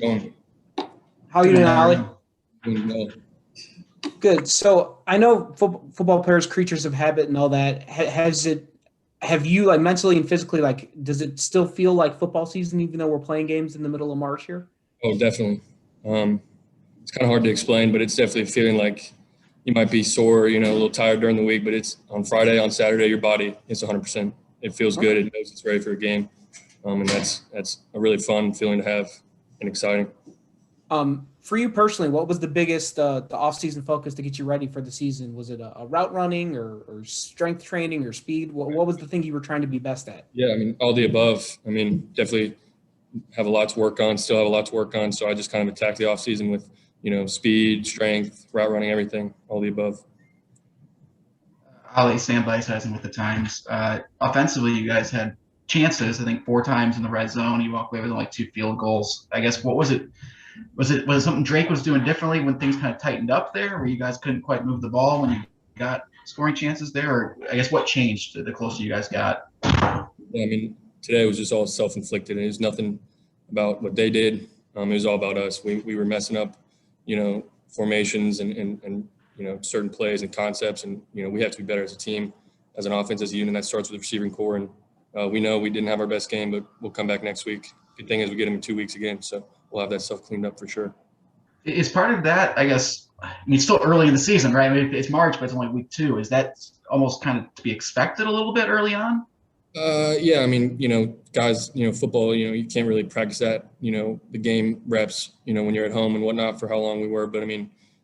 Going. How are you doing, Ollie? Doing well. Good. So I know football players, creatures of habit, and all that. Have you like mentally and physically like? Does it still feel like football season, even though we're playing games in the middle of March here? Oh, definitely. It's kind of hard to explain, but it's definitely feeling like you might be sore, a little tired during the week, but it's on Friday, on Saturday, your body is 100%. It feels good. It knows it's ready for a game, and that's a really fun feeling to have and exciting. For you personally, what was the biggest the off-season focus to get you ready for the season? Was it a route running or strength training or speed? What was the thing you were trying to be best at? Yeah, all the above. Definitely have a lot to work on, still have a lot to work on. So I just kind of attacked the off season with, speed, strength, route running, everything, all the above. Ollie, Sam Beiseisen with the Times. Offensively, you guys had chances, I think 4 times in the red zone. You walked away with only 2 field goals. I guess what was it? Was it something Drake was doing differently when things kind of tightened up there, where you guys couldn't quite move the ball when you got scoring chances there? Or I guess what changed the closer you guys got? Yeah, today was just all self-inflicted. It was nothing about what they did. It was all about us. We were messing up, formations and certain plays and concepts. And, we have to be better as a team, as an offense, as a unit. That starts with the receiving core. And we know we didn't have our best game, but we'll come back next week. Good thing is we get them in 2 weeks again. So we'll have that stuff cleaned up for sure. Is part of that, I guess, it's still early in the season, right? It's March, but it's only week 2. Is that almost kind of to be expected a little bit early on? Yeah, guys, football, you can't really practice that, the game reps, when you're at home and whatnot for how long we were. But,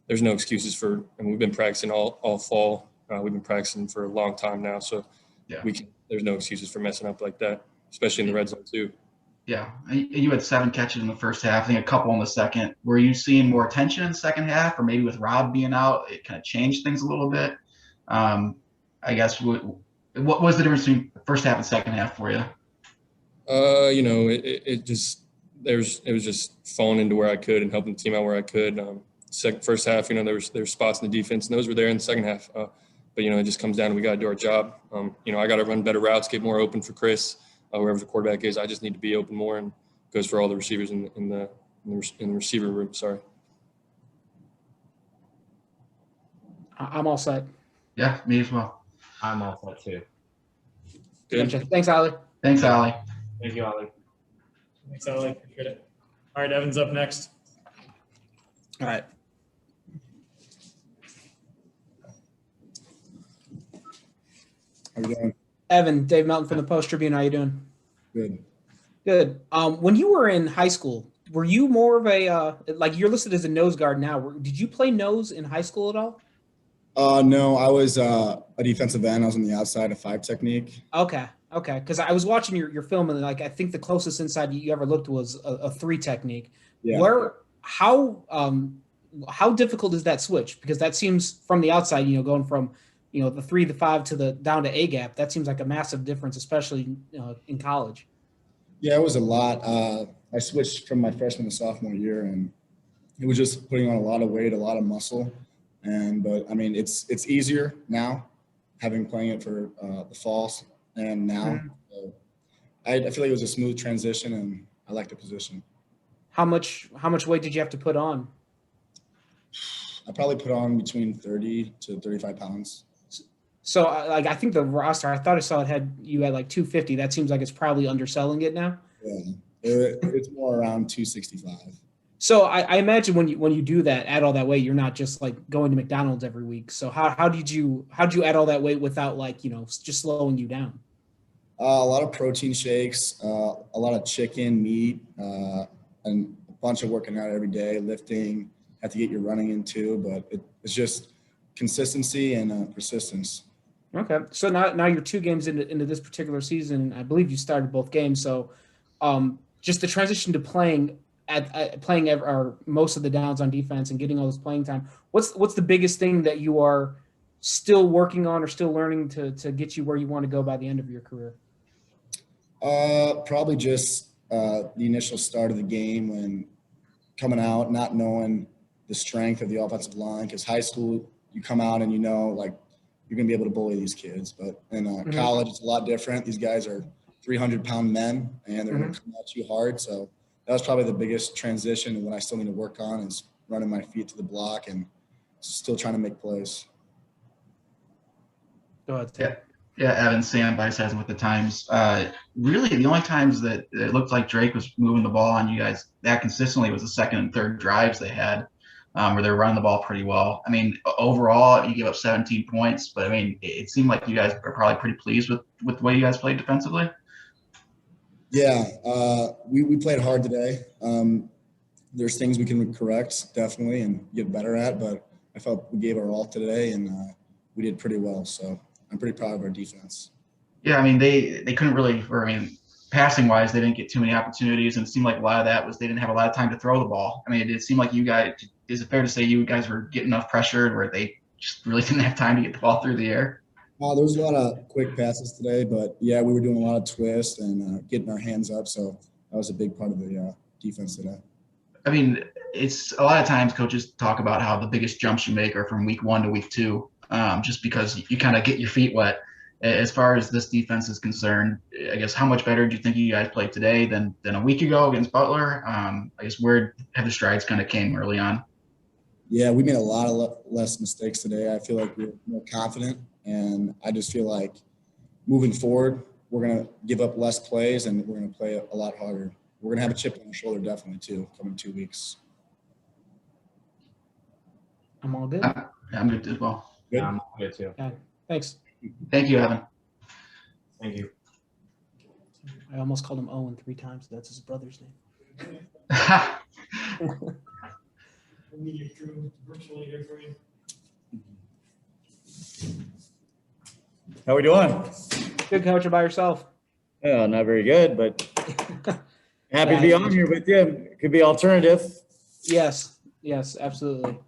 there's no excuses for – we've been practicing all fall. We've been practicing for a long time now. So, yeah, there's no excuses for messing up like that, especially in the red zone too. Yeah, you had 7 catches in the first half, I think a couple in the second. Were you seeing more attention in the second half, or maybe with Rob being out, it kind of changed things a little bit? I guess what was the difference between the first half and second half for you? It was just falling into where I could and helping the team out where I could. First half, there was spots in the defense, and those were there in the second half. But it just comes down to we got to do our job. I got to run better routes, get more open for Chris. Wherever the quarterback is, I just need to be open more, and goes for all the receivers in the receiver room. Sorry. I'm all set. Yeah, me as well. I'm all set too. Good. Gotcha. Thanks, Ollie. Thanks, Ollie. Thank you, Ollie. Thanks, Ollie. Appreciate it. All right, Evan's up next. All right. How you doing? Evan, Dave Melton from the Post Tribune. How you doing? Good. Good. When you were in high school, were you more of a like you're listed as a nose guard now? Did you play nose in high school at all? No, I was a defensive end. I was on the outside of 5 technique. Okay. Because I was watching your film and like I think the closest inside you ever looked was a 3 technique. Yeah. How difficult is that switch? Because that seems from the outside, going from the 3 to 5 to the down to A gap. That seems like a massive difference, especially in college. Yeah, it was a lot. I switched from my freshman to sophomore year, and it was just putting on a lot of weight, a lot of muscle. But it's easier now, having playing it for the falls and now. Mm-hmm. So I feel like it was a smooth transition, and I like the position. How much weight did you have to put on? I probably put on between 30 to 35 pounds. So, I think the roster, I thought I saw you had like 250. That seems like it's probably underselling it now. Yeah, it's more around 265. So I imagine when you do that, add all that weight, you're not just like going to McDonald's every week. So how did you add all that weight without just slowing you down? A lot of protein shakes, a lot of chicken, meat, and a bunch of working out every day, lifting. Have to get your running in too, but it's just consistency and persistence. Okay, so now you're 2 games into this particular season. I believe you started both games. So, just the transition to playing most of the downs on defense and getting all this playing time. What's the biggest thing that you are still working on or still learning to get you where you want to go by the end of your career? Probably just the initial start of the game, when coming out, not knowing the strength of the offensive line, because high school you come out and like you're going to be able to bully these kids. But in college, it's a lot different. These guys are 300-pound men, and they're going to come at you hard. So that was probably the biggest transition. And what I still need to work on is running my feet to the block and still trying to make plays. Go ahead, Tim. Yeah, Evan, Sam Bice with the times. Really, the only times that it looked like Drake was moving the ball on you guys that consistently was the second and third drives they had, where they're running the ball pretty well. I mean, overall, you give up 17 points, but I mean, it seemed like you guys are probably pretty pleased with the way you guys played defensively. Yeah, we played hard today. There's things we can correct, definitely, and get better at, but I felt we gave our all today, and we did pretty well. So I'm pretty proud of our defense. Yeah, I mean, they couldn't really, or I mean, passing wise, they didn't get too many opportunities, and it seemed like a lot of that was they didn't have a lot of time to throw the ball. I mean, it seemed like you guys, is it fair to say you guys were getting enough pressure where they just really didn't have time to get the ball through the air? There was a lot of quick passes today, but yeah, we were doing a lot of twists and getting our hands up. So that was a big part of the defense today. I mean, it's a lot of times coaches talk about how the biggest jumps you make are from week 1 to week 2, just because you kind of get your feet wet. As far as this defense is concerned, I guess how much better do you think you guys played today than a week ago against Butler? I guess where have the strides kind of came early on? Yeah, we made a lot of less mistakes today. I feel like we're more confident, and I just feel like moving forward, we're going to give up less plays and we're going to play a lot harder. We're going to have a chip on our shoulder definitely too, coming 2 weeks. I'm all good. I'm good as well. Good. Yeah, I'm good too. Yeah, thanks. Thank you, Evan. Thank you. I almost called him Owen 3 times. That's his brother's name. Media crew virtually here for you. How we doing? Good, coach. By yourself. Oh, not very good, but happy to be on here with you. It could be alternative. Yes, absolutely.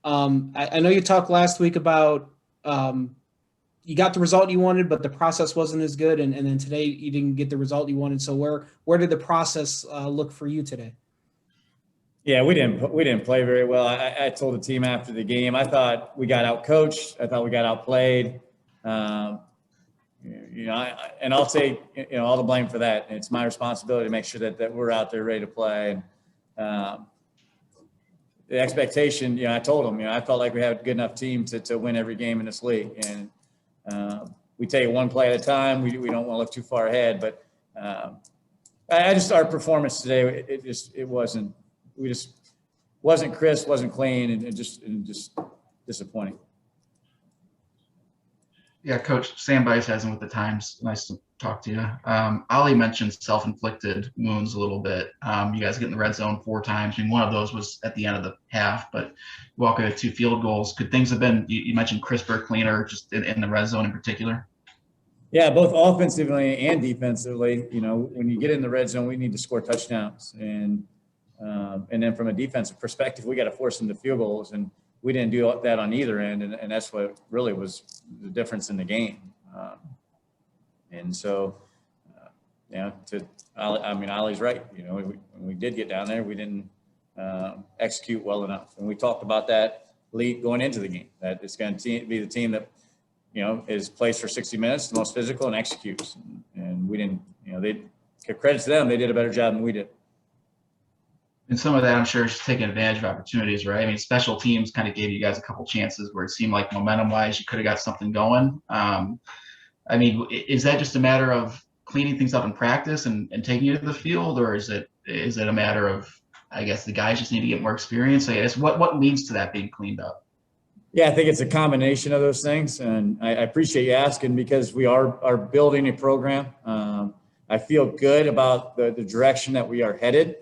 I know you talked last week about you got the result you wanted, but the process wasn't as good, and then today you didn't get the result you wanted. So where did the process look for you today? Yeah, we didn't play very well. I told the team after the game, I thought we got out-coached. I thought we got outplayed. And I'll take all the blame for that. It's my responsibility to make sure that we're out there ready to play. And the expectation, I told them, I felt like we had a good enough team to win every game in this league. And we take it one play at a time. We don't want to look too far ahead. But our performance today, it wasn't crisp, wasn't clean, and just disappointing. Yeah, Coach Sam Bice has him with the times. Nice to talk to you. Ali mentioned self-inflicted wounds a little bit. You guys get in the red zone 4 times. I mean, one of those was at the end of the half, but you walk away with 2 field goals. Could things have been, you mentioned crisper, cleaner, just in the red zone in particular? Yeah, both offensively and defensively. When you get in the red zone, we need to score touchdowns. And then from a defensive perspective, we got to force them to field goals. And we didn't do that on either end, and that's what really was the difference in the game. And so, Ollie's right. When we did get down there, we didn't execute well enough, and we talked about that lead going into the game. That it's going to be the team that is plays for 60 minutes, the most physical, and executes. And we didn't. They give credit to them; they did a better job than we did. And some of that, I'm sure, is taking advantage of opportunities, right? I mean, special teams kind of gave you guys a couple chances where it seemed like momentum-wise you could have got something going. I mean, is that just a matter of cleaning things up in practice and taking it to the field, or is it a matter of, I guess, the guys just need to get more experience? I guess what leads to that being cleaned up? Yeah, I think it's a combination of those things, and I appreciate you asking because we are building a program. I feel good about the direction that we are headed.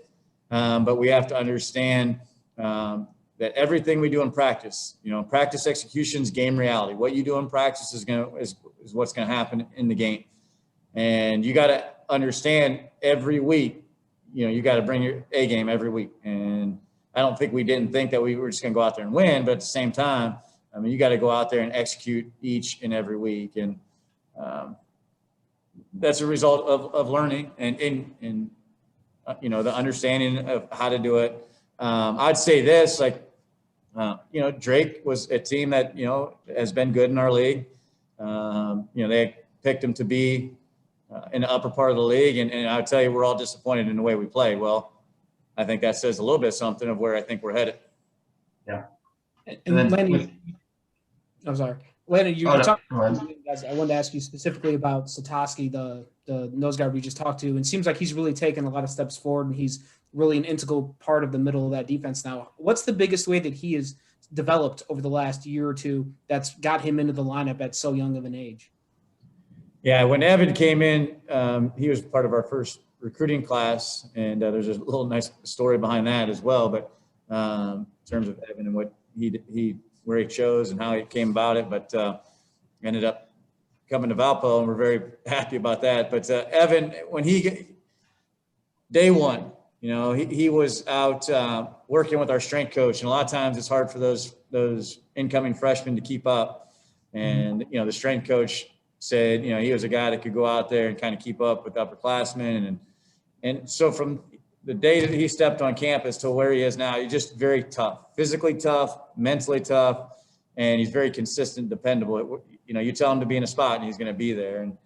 But we have to understand that everything we do in practice, practice execution's game reality. What you do in practice is what's going to happen in the game. And you got to understand every week, you got to bring your A game every week. And I don't think we didn't think that we were just going to go out there and win, but at the same time, I mean, you got to go out there and execute each and every week. And that's a result of learning and the understanding of how to do it. I'd say this, Drake was a team that, has been good in our league. They picked him to be in the upper part of the league. And I'll tell you, we're all disappointed in the way we play. Well, I think that says a little bit something of where I think we're headed. And then Landon, I'm sorry. Landon, you Oh, no, talked. go ahead. I wanted to ask you specifically about Satoshi, the nose guard we just talked to, and it seems like he's really taken a lot of steps forward, and he's really an integral part of the middle of that defense now. What's the biggest way that he has developed over the last year or two that's got him into the lineup at so young of an age? Yeah, when Evan came in, he was part of our first recruiting class, and there's a little nice story behind that as well. But in terms of Evan and what he where he chose and how he came about it, but ended up coming to Valpo, and we're very happy about that. But Evan, when day one, he was out working with our strength coach, and a lot of times it's hard for those incoming freshmen to keep up. And the strength coach said, he was a guy that could go out there and kind of keep up with upperclassmen, and so from the day that he stepped on campus to where he is now, he's just very tough, physically tough, mentally tough, and he's very consistent, dependable. You tell him to be in a spot and he's going to be there. And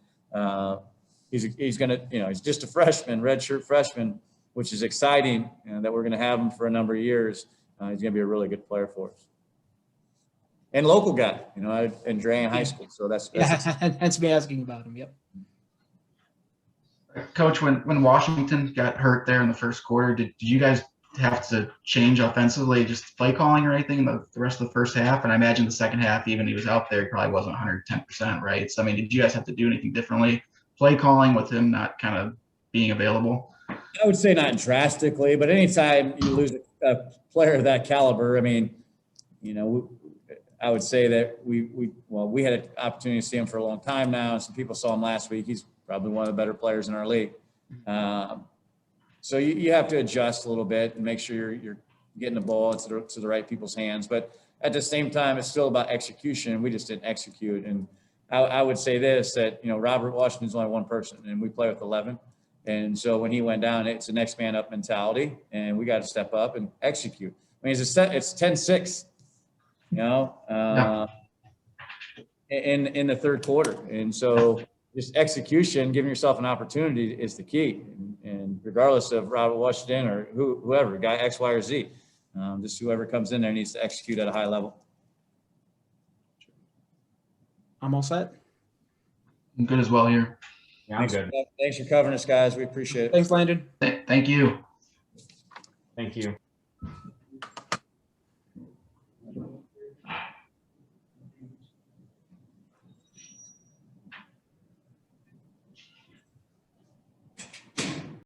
he's going to, he's just a freshman, redshirt freshman, which is exciting, that we're going to have him for a number of years. He's going to be a really good player for us. And local guy, in Drain High School. So that's hence me asking about him. Yep. Coach, when Washington got hurt there in the first quarter, did you guys have to change offensively, just play calling or anything in the rest of the first half? And I imagine the second half, even he was out there, he probably wasn't 110%, right? So, did you guys have to do anything differently? Play calling with him not kind of being available? I would say not drastically, but anytime you lose a player of that caliber, I would say that we had an opportunity to see him for a long time now. Some people saw him last week. He's probably one of the better players in our league. So you have to adjust a little bit and make sure you're getting the ball to the right people's hands. But at the same time, it's still about execution. We just didn't execute. And I would say this, that, Robert Washington's only one person, and we play with 11. And so when he went down, it's a next man up mentality, and we got to step up and execute. It's 10-6, in the third quarter. And so just execution, giving yourself an opportunity is the key. And regardless of Robert Washington or whoever, guy X, Y, or Z, just whoever comes in there needs to execute at a high level. I'm all set. I'm good as well here. Yeah, I'm good. Thanks for covering us, guys. We appreciate it. Thanks, Landon. Thank you. Thank you.